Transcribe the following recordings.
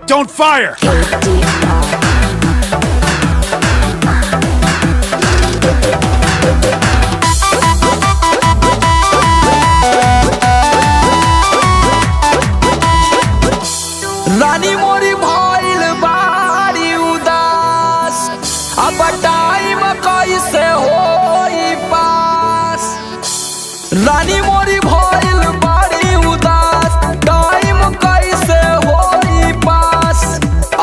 Don't fire! रानी मोरी भइल बारी उदास, अब टाइम कैसे होई पास। रानी मोरी भइल बारी उदास, टाइम कैसे होई पास।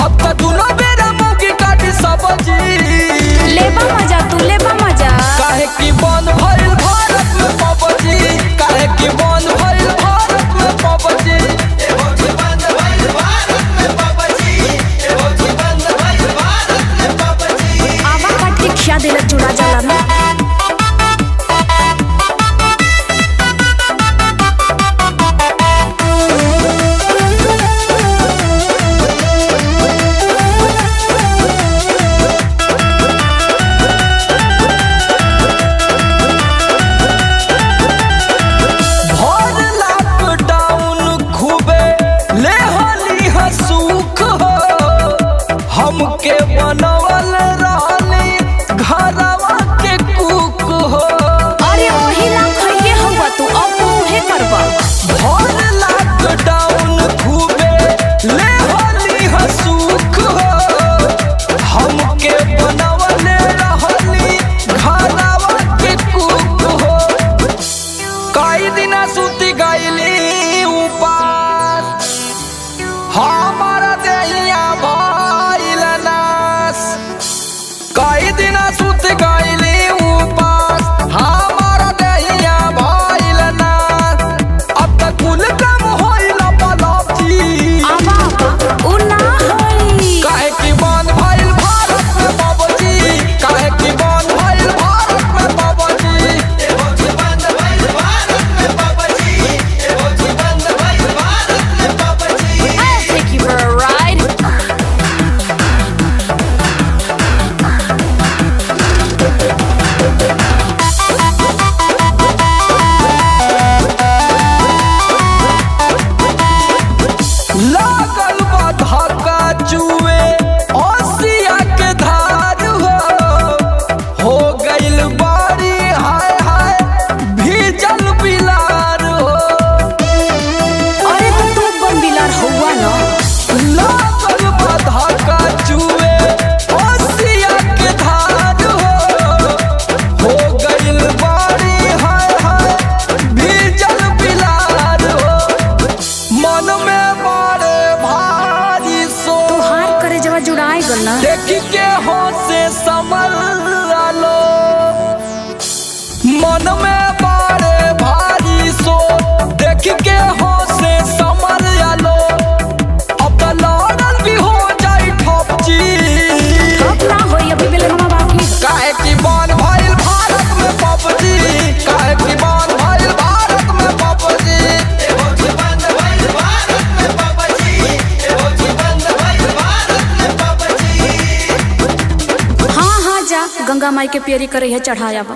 अब त दुनो बेरा मुगी काटी सब्जी। लेबा मजा तू लेबा मजा। काहे की बंद भइल भारत में पबजी, काहे की बंद भइल भारत में पबजी। क्या दिल जुड़ा जाला ना। भर लॉकडाउन खूबे ले हली हसूख हो, हमके बनवल रहली घरवा के कुक हो। अरे ओही ना खइले हवा तू अब ओहे करबा। भर लॉकडाउन खूबे ले हली हसूख हो, हमके बनवल रहली घरवा के कुक हो। कई दिना सुती गईली उपास, हमारा देहिया भइल नास। कई दिना सुत गईली उपास, हमारा देहिया भइल नास। अब तक कुल कम होइल पलपजी। आवा उ ना होई। काहे की बंद भइल भारत में पबजी, काहे की बंद भइल भारत में PUBG. I'll take you for a ride. लागल बा धक्का जुए ओसिया के धार हो गइल बारी हाय हाय भीजल बिलार हो। अरे तू बम्बिलार हुआ ना। लागल बा धक्का जुए ओसिया के धार हो गइल बारी हाय हाय भीजल बिलार हो। मन में बड़े भारी सो तू हार करे जवा जुड़ाए गल ना। देखी के हो से समल लो, मन में बड़े भारी सो देख के हो से समल लो। अब तो लड़ल भी हो जाई ठपजी। अब ना होई अभी बेले मामा बाकी। काहे की बंद भइल भारत में पबजी, काहे की बंद भइल भारत में पबजी। हाँ हाँ जा गंगा माई के पेरी करे है चढ़ाया बा।